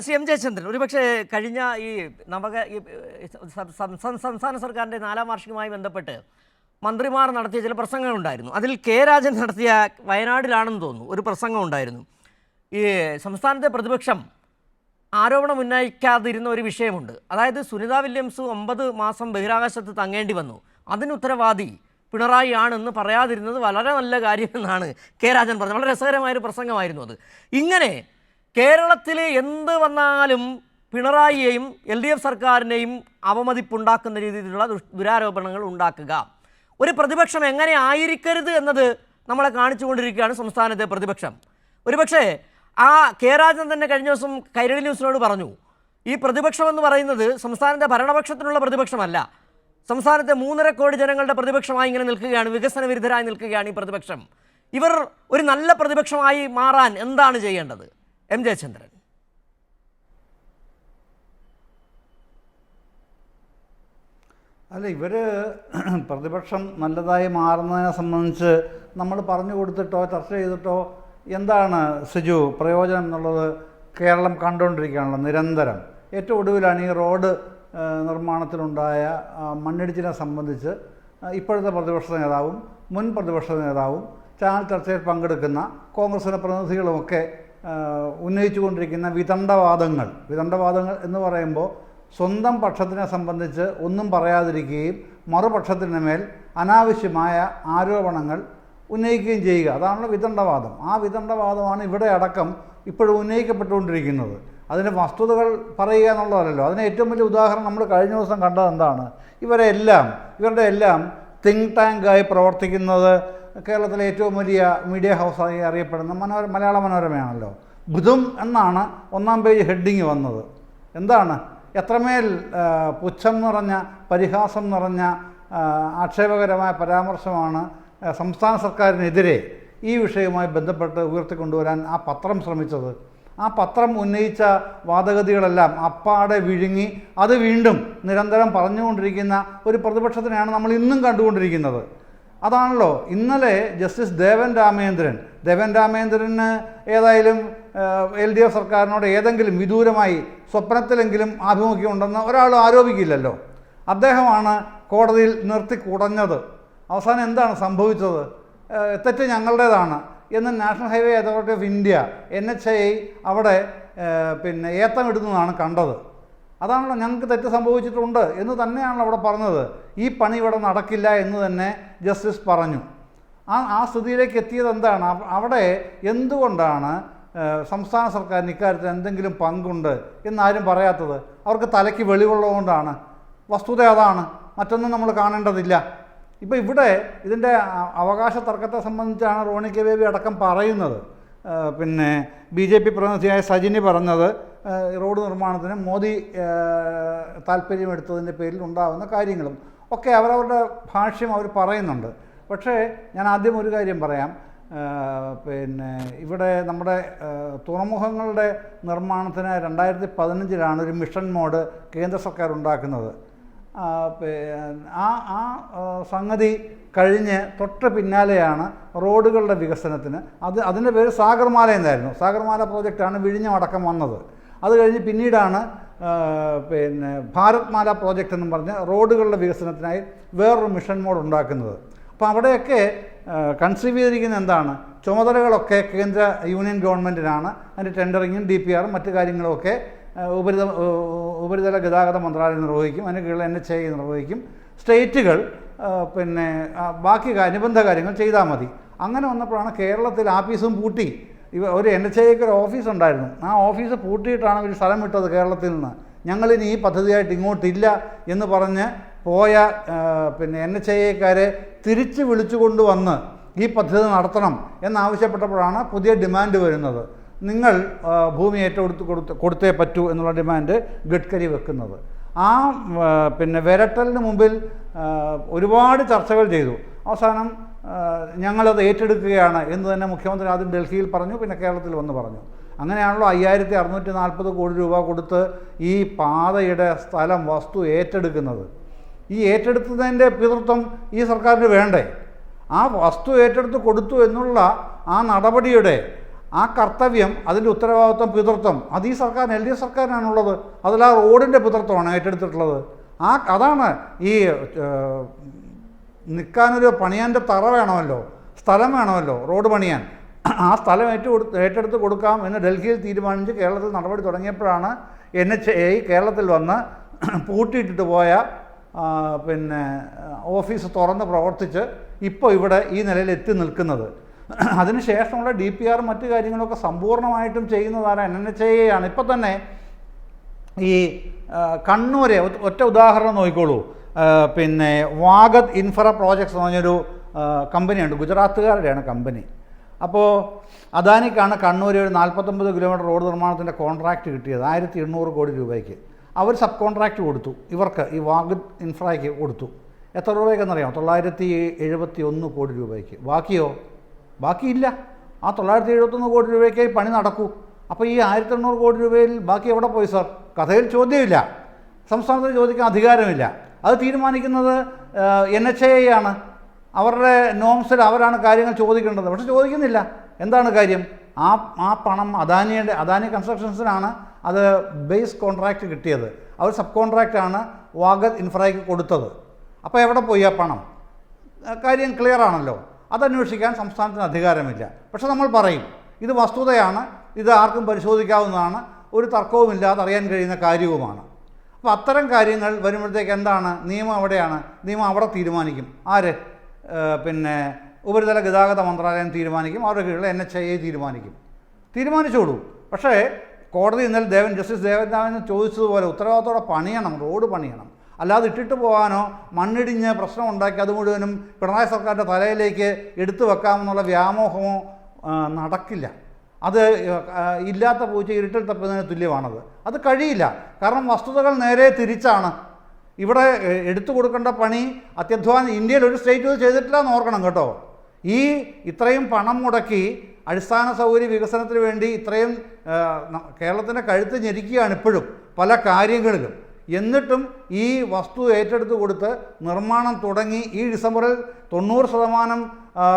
C M Jayachandran, ഒരുപക്ഷെ കഴിഞ്ഞ ഈ സംസ്ഥാന സർക്കാരിൻ്റെ 4ാം വാർഷികവുമായി ബന്ധപ്പെട്ട് മന്ത്രിമാർ നടത്തിയ ചില പ്രസംഗങ്ങളുണ്ടായിരുന്നു. അതിൽ കെ രാജൻ നടത്തിയ വയനാടിലാണെന്ന് തോന്നുന്നു ഒരു പ്രസംഗം ഉണ്ടായിരുന്നു. ഈ സംസ്ഥാനത്തെ പ്രതിപക്ഷം ആരോപണം ഉന്നയിക്കാതിരുന്ന ഒരു വിഷയമുണ്ട്. അതായത് സുനിത വില്യംസ് 9 മാസം ബഹിരാകാശത്ത് തങ്ങേണ്ടി വന്നു, അതിന് ഉത്തരവാദി പിണറായി ആണെന്ന് പറയാതിരുന്നത് വളരെ നല്ല കാര്യമെന്നാണ് കെ രാജൻ പറഞ്ഞത്. വളരെ രസകരമായൊരു പ്രസംഗമായിരുന്നു അത്. ഇങ്ങനെ കേരളത്തിൽ എന്ത് വന്നാലും പിണറായിയെയും LDF സർക്കാരിനെയും അവമതിപ്പുണ്ടാക്കുന്ന രീതിയിലുള്ള ദുരാരോപണങ്ങൾ ഉണ്ടാക്കുക, ഒരു പ്രതിപക്ഷം എങ്ങനെ ആയിരിക്കരുത് എന്നത് നമ്മളെ കാണിച്ചുകൊണ്ടിരിക്കുകയാണ് സംസ്ഥാനത്തെ പ്രതിപക്ഷം. ഒരുപക്ഷെ ആ കെ രാജൻ തന്നെ കഴിഞ്ഞ ദിവസം കൈരളി ന്യൂസിനോട് പറഞ്ഞു, ഈ പ്രതിപക്ഷം എന്ന് പറയുന്നത് സംസ്ഥാനത്തെ ഭരണപക്ഷത്തിനുള്ള പ്രതിപക്ഷമല്ല, സംസ്ഥാനത്തെ 3.5 കോടി ജനങ്ങളുടെ പ്രതിപക്ഷമായി ഇങ്ങനെ നിൽക്കുകയാണ്, വികസന വിരുദ്ധരായി നിൽക്കുകയാണ് ഈ പ്രതിപക്ഷം. ഇവർ ഒരു നല്ല പ്രതിപക്ഷമായി മാറാൻ എന്താണ് ചെയ്യേണ്ടത്? എം ജയചന്ദ്രൻ. അല്ല, ഇവർ പ്രതിപക്ഷം നല്ലതായി മാറുന്നതിനെ സംബന്ധിച്ച് നമ്മൾ പറഞ്ഞു കൊടുത്തിട്ടോ ചർച്ച ചെയ്തിട്ടോ എന്താണ് സിജു പ്രയോജനം എന്നുള്ളത് കേരളം കണ്ടുകൊണ്ടിരിക്കുകയാണല്ലോ നിരന്തരം. ഏറ്റവും ഒടുവിലാണ് ഈ റോഡ് നിർമ്മാണത്തിലുണ്ടായ മണ്ണിടിച്ചിലിനെ സംബന്ധിച്ച് ഇപ്പോഴത്തെ പ്രതിപക്ഷ നേതാവും മുൻ പ്രതിപക്ഷ നേതാവും ചാനൽ ചർച്ചയിൽ പങ്കെടുക്കുന്ന കോൺഗ്രസിൻ്റെ പ്രതിനിധികളുമൊക്കെ ഉന്നയിച്ചുകൊണ്ടിരിക്കുന്ന വിതണ്ഡവാദങ്ങൾ എന്ന് പറയുമ്പോൾ സ്വന്തം പക്ഷത്തിനെ സംബന്ധിച്ച് ഒന്നും പറയാതിരിക്കുകയും മറുപക്ഷത്തിന് മേൽ അനാവശ്യമായ ആരോപണങ്ങൾ ഉന്നയിക്കുകയും ചെയ്യുക, അതാണല്ലോ വിതണ്ഡവാദം. ആ വിതണ്ഡവാദമാണ് ഇവിടെ അടക്കം ഇപ്പോഴും ഉന്നയിക്കപ്പെട്ടുകൊണ്ടിരിക്കുന്നത്. അതിൻ്റെ വസ്തുതകൾ പറയുക എന്നുള്ളതല്ലോ. അതിന് ഏറ്റവും വലിയ ഉദാഹരണം നമ്മൾ കഴിഞ്ഞ ദിവസം കണ്ടത് എന്താണ്? ഇവരുടെ എല്ലാം തിങ്ക് ടാങ്കായി പ്രവർത്തിക്കുന്നത് കേരളത്തിലെ ഏറ്റവും വലിയ മീഡിയ ഹൗസായി അറിയപ്പെടുന്ന മലയാള മനോരമയാണല്ലോ. ബുധും എന്നാണ് 1-ാം പേജ് ഹെഡിങ് വന്നത്. എന്താണ്? എത്രമേൽ പുച്ഛം നിറഞ്ഞ പരിഹാസം നിറഞ്ഞ ആക്ഷേപകരമായ പരാമർശമാണ് സംസ്ഥാന സർക്കാരിനെതിരെ ഈ വിഷയവുമായി ബന്ധപ്പെട്ട് ഉയർത്തിക്കൊണ്ടുവരാൻ ആ പത്രം ശ്രമിച്ചത്. ആ പത്രം ഉന്നയിച്ച വാദഗതികളെല്ലാം അപ്പാടെ വിഴുങ്ങി അത് വീണ്ടും നിരന്തരം പറഞ്ഞുകൊണ്ടിരിക്കുന്ന ഒരു പ്രതിപക്ഷത്തിനെയാണ് നമ്മൾ ഇന്നും കണ്ടുകൊണ്ടിരിക്കുന്നത്. അതാണല്ലോ ഇന്നലെ ജസ്റ്റിസ് ദേവൻ രാമേന്ദ്രന് ഏതായാലും LDF സർക്കാരിനോട് ഏതെങ്കിലും വിദൂരമായി സ്വപ്നത്തിലെങ്കിലും ആഭിമുഖ്യമുണ്ടെന്ന് ഒരാൾ ആരോപിക്കില്ലല്ലോ. അദ്ദേഹമാണ് കോടതിയിൽ നിർത്തിക്കുടഞ്ഞത്. അവസാനം എന്താണ് സംഭവിച്ചത്? തെറ്റ് ഞങ്ങളുടേതാണ് എന്ന് national highway authority of India NHAI അവിടെ ഏത്തമിടുന്നതാണ് കണ്ടത്. അതാണല്ലോ ഞങ്ങൾക്ക് തെറ്റ് സംഭവിച്ചിട്ടുണ്ട് എന്ന് തന്നെയാണല്ലോ അവിടെ പറഞ്ഞത്. ഈ പണി ഇവിടെ നടക്കില്ല എന്ന് തന്നെ ജസ്റ്റിസ് പറഞ്ഞു. ആ സ്ഥിതിയിലേക്ക് എത്തിയത് എന്താണ്? അവിടെ എന്തുകൊണ്ടാണ് സംസ്ഥാന സർക്കാരിന് ഇക്കാര്യത്തിൽ എന്തെങ്കിലും പങ്കുണ്ട് എന്നാരും പറയാത്തത്? അവർക്ക് തലയ്ക്ക് വെളിവുള്ളതുകൊണ്ടാണ്. വസ്തുത അതാണ്, മറ്റൊന്നും നമ്മൾ കാണേണ്ടതില്ല. ഇപ്പോൾ ഇവിടെ ഇതിൻ്റെ അവകാശ തർക്കത്തെ സംബന്ധിച്ചാണ് റോണി കെ ബേബി അടക്കം പറയുന്നത്. BJP പ്രതിനിധിയായ സജിനി പറഞ്ഞത് റോഡ് നിർമ്മാണത്തിന് മോദി താല്പര്യമെടുത്തതിൻ്റെ പേരിൽ ഉണ്ടാകുന്ന കാര്യങ്ങളും ഒക്കെ അവരവരുടെ ഭാഷ്യം അവർ പറയുന്നുണ്ട്. പക്ഷേ ഞാൻ ആദ്യം ഒരു കാര്യം പറയാം. ഇവിടെ നമ്മുടെ തുറമുഖങ്ങളുടെ നിർമ്മാണത്തിന് 2015 ഒരു മിഷൻ മോഡ് കേന്ദ്ര സർക്കാർ ഉണ്ടാക്കുന്നത്. ആ സംഗതി കഴിഞ്ഞ് തൊട്ട് പിന്നാലെയാണ് റോഡുകളുടെ വികസനത്തിന് അതിൻ്റെ പേര് സാഗർമാല എന്നായിരുന്നു. സാഗർമാല പ്രോജക്റ്റാണ് വിഴിഞ്ഞം അടക്കം വന്നത്. അത് കഴിഞ്ഞ് പിന്നീടാണ് ഭാരത്മാല പ്രോജക്റ്റ് എന്നും പറഞ്ഞ് റോഡുകളുടെ വികസനത്തിനായി വേറൊരു മിഷൻ മോഡ് ഉണ്ടാക്കുന്നത്. അപ്പോൾ അവിടെയൊക്കെ കൺസീവ് ചെയ്തിരിക്കുന്ന എന്താണ്? ചുമതലകളൊക്കെ കേന്ദ്ര യൂണിയൻ ഗവൺമെൻറ്റിനാണ്. അതിൻ്റെ ടെൻഡറിങ്ങും DPRും മറ്റു കാര്യങ്ങളുമൊക്കെ ഉപരിതല ഗതാഗത മന്ത്രാലയം നിർവഹിക്കും. അതിന് കീഴിൽ NHAI നിർവഹിക്കും. സ്റ്റേറ്റുകൾ ബാക്കി അനുബന്ധ കാര്യങ്ങൾ ചെയ്താൽ മതി. അങ്ങനെ വന്നപ്പോഴാണ് കേരളത്തിൽ ആഫീസും പൂട്ടി. ഒരു NHAIക്ക് ഒരു ഓഫീസ് ഉണ്ടായിരുന്നു. ആ ഓഫീസ് പൂട്ടിയിട്ടാണ് ഇവർ സ്ഥലം വിട്ടത് കേരളത്തിൽ നിന്ന്. ഞങ്ങളിനി ഈ പദ്ധതിയായിട്ട് ഇങ്ങോട്ടില്ല എന്ന് പറഞ്ഞ് പോയ NHAIക്കാരെ തിരിച്ച് വിളിച്ചു കൊണ്ടുവന്ന് ഈ പദ്ധതി നടത്തണം എന്നാവശ്യപ്പെട്ടപ്പോഴാണ് പുതിയ ഡിമാൻഡ് വരുന്നത്. നിങ്ങൾ ഭൂമി കൊടുത്തേ പറ്റൂ എന്നുള്ള ഡിമാൻഡ് ഗഡ്കരി വെക്കുന്നത്. ആ വിരട്ടലിന് മുമ്പിൽ ഒരുപാട് ചർച്ചകൾ ചെയ്തു. അവസാനം ഞങ്ങളത് ഏറ്റെടുക്കുകയാണ് എന്ന് തന്നെ മുഖ്യമന്ത്രി ആദ്യം ഡൽഹിയിൽ പറഞ്ഞു, പിന്നെ കേരളത്തിൽ വന്ന് പറഞ്ഞു. അങ്ങനെയാണല്ലോ 5640 കോടി രൂപ കൊടുത്ത് ഈ പാതയുടെ സ്ഥലം വസ്തു ഏറ്റെടുക്കുന്നത്. ഈ ഏറ്റെടുത്തതിൻ്റെ പിതൃത്വം ഈ സർക്കാരിന് വേണ്ടേ? ആ വസ്തു ഏറ്റെടുത്ത് കൊടുത്തു എന്നുള്ള ആ നടപടിയുടെ ആ കർത്തവ്യം, അതിൻ്റെ ഉത്തരവാദിത്വം, പിതൃത്വം അത് ഈ സർക്കാരിന്, LDF സർക്കാരിനാണുള്ളത്. അതിൽ ആ റോഡിൻ്റെ പിതൃത്വമാണ് ഏറ്റെടുത്തിട്ടുള്ളത്. അതാണ് ഈ നിൽക്കാനൊരു പണിയാൻ്റെ തറ വേണമല്ലോ, സ്ഥലം വേണമല്ലോ റോഡ് പണിയാൻ. ആ സ്ഥലം ഏറ്റെടുത്ത് കൊടുക്കാം എന്ന് ഡൽഹിയിൽ തീരുമാനിച്ച് കേരളത്തിൽ നടപടി തുടങ്ങിയപ്പോഴാണ് NHAI കേരളത്തിൽ വന്ന് പൂട്ടിയിട്ടിട്ട് പോയ പിന്നെ ഓഫീസ് തുറന്ന് പ്രവർത്തിച്ച് ഇപ്പോൾ ഇവിടെ ഈ നിലയിൽ എത്തി നിൽക്കുന്നത്. അതിനുശേഷമുള്ള DPR മറ്റു കാര്യങ്ങളൊക്കെ സമ്പൂർണ്ണമായിട്ടും ചെയ്യുന്നതാണ് NHAI ആണ്. ഇപ്പം തന്നെ ഈ കണ്ണൂരെ ഒറ്റ ഉദാഹരണം നോക്കിക്കോളൂ. പിന്നെ വാഗത് ഇൻഫ്ര പ്രോജക്ട്സ് എന്ന് പറഞ്ഞൊരു കമ്പനിയുണ്ട്, ഗുജറാത്തുകാരുടെയാണ് കമ്പനി. അപ്പോൾ അദാനിക്കാണ് കണ്ണൂർ ഒരു 49 കിലോമീറ്റർ റോഡ് നിർമ്മാണത്തിൻ്റെ കോൺട്രാക്റ്റ് കിട്ടിയത് 1800 കോടി രൂപയ്ക്ക്. അവർ സബ് കോൺട്രാക്റ്റ് കൊടുത്തു, ഇവർക്ക് ഈ വാഗത് ഇൻഫ്രയ്ക്ക് കൊടുത്തു. എത്ര രൂപയ്ക്കെന്നറിയാം? 971 കോടി രൂപയ്ക്ക്. ബാക്കിയില്ല. ആ 971 കോടി രൂപയ്ക്ക് പണി നടക്കൂ. അപ്പോൾ ഈ 1800 കോടി രൂപയിൽ ബാക്കി എവിടെ പോയി സാർ? കഥയിൽ ചോദ്യമില്ല, സംസ്ഥാനത്തിന് ചോദിക്കാൻ അധികാരമില്ല. അത് തീരുമാനിക്കുന്നത് NHAI ആണ്. അവരുടെ നോംസിൽ അവരാണ് കാര്യങ്ങൾ ചോദിക്കേണ്ടത്. പക്ഷെ ചോദിക്കുന്നില്ല. എന്താണ് കാര്യം? ആ പണം അദാനി കൺസ്ട്രക്ഷൻസിനാണ് അത് ബേസ് കോൺട്രാക്റ്റ് കിട്ടിയത്. അവർ സബ് കോൺട്രാക്റ്റാണ് വാഗത് ഇൻഫ്രയ്ക്ക് കൊടുത്തത്. അപ്പോൾ എവിടെ പോയി ആ പണം? കാര്യം ക്ലിയർ ആണല്ലോ. അതന്വേഷിക്കാൻ സംസ്ഥാനത്തിന് അധികാരമില്ല. പക്ഷെ നമ്മൾ പറയും ഇത് വസ്തുതയാണ്, ഇത് ആർക്കും പരിശോധിക്കാവുന്നതാണ്, ഒരു തർക്കവുമില്ലാതെ അറിയാൻ കഴിയുന്ന കാര്യവുമാണ്. അപ്പോൾ അത്തരം കാര്യങ്ങൾ വരുമ്പോഴത്തേക്ക് എന്താണ്? നിയമം എവിടെയാണ്? നിയമം അവിടെ തീരുമാനിക്കും. ആര്? പിന്നെ ഉപരിതല ഗതാഗത മന്ത്രാലയം തീരുമാനിക്കും. അവരുടെ കീഴിൽ NHAI തീരുമാനിച്ചോളൂ. പക്ഷേ കോടതി ഇന്നലെ ജസ്റ്റിസ് ദേവൻ ചോദിച്ചതുപോലെ ഉത്തരവാദിത്തോടെ പണിയണം, റോഡ് പണിയണം. അല്ലാതെ ഇട്ടിട്ട് പോകാനോ മണ്ണിടിഞ്ഞ് പ്രശ്നം ഉണ്ടാക്കി അത് മുഴുവനും പിണറായി സർക്കാരിൻ്റെ തലയിലേക്ക് എടുത്തു വെക്കാമെന്നുള്ള വ്യാമോഹമോ നടക്കില്ല. അത് ഇല്ലാത്ത പൂച്ച ഇരുട്ടിൽ തപ്പുന്നതിന് തുല്യമാണത്. അത് കഴിയില്ല. കാരണം വസ്തുതകൾ നേരെ തിരിച്ചാണ്. ഇവിടെ എടുത്തു കൊടുക്കേണ്ട പണി അത്യധ്വാനം ഇന്ത്യയിൽ ഒരു സ്റ്റേറ്റ് ചെയ്തിട്ടില്ല എന്ന് ഓർക്കണം കേട്ടോ. ഇത്രയും പണം മുടക്കി അടിസ്ഥാന സൗകര്യ വികസനത്തിന് വേണ്ടി ഇത്രയും കേരളത്തിൻ്റെ കഴുത്ത് ഞെരിക്കുകയാണ് ഇപ്പോഴും പല കാര്യങ്ങളിലും. എന്നിട്ടും ഈ വസ്തു ഏറ്റെടുത്ത് കൊടുത്ത് നിർമ്മാണം തുടങ്ങി ഈ ഡിസംബറിൽ 90%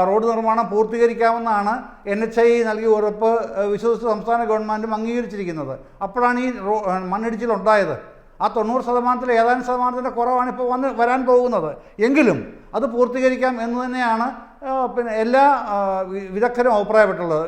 റോഡ് നിർമ്മാണം പൂർത്തീകരിക്കാമെന്നാണ് NHAI നൽകിയ ഉറപ്പ് വിശ്വസിച്ച് സംസ്ഥാന ഗവൺമെൻറ്റും അംഗീകരിച്ചിരിക്കുന്നത്. അപ്പോഴാണ് ഈ മണ്ണിടിച്ചിലുണ്ടായത്. ആ 90%-ൽ ഏതാനും ശതമാനത്തിൻ്റെ കുറവാണ് ഇപ്പോൾ വരാൻ പോകുന്നത്. എങ്കിലും അത് പൂർത്തീകരിക്കാം എന്ന് തന്നെയാണ് പിന്നെ എല്ലാ വിദഗ്ധരും അഭിപ്രായപ്പെട്ടുള്ളത്.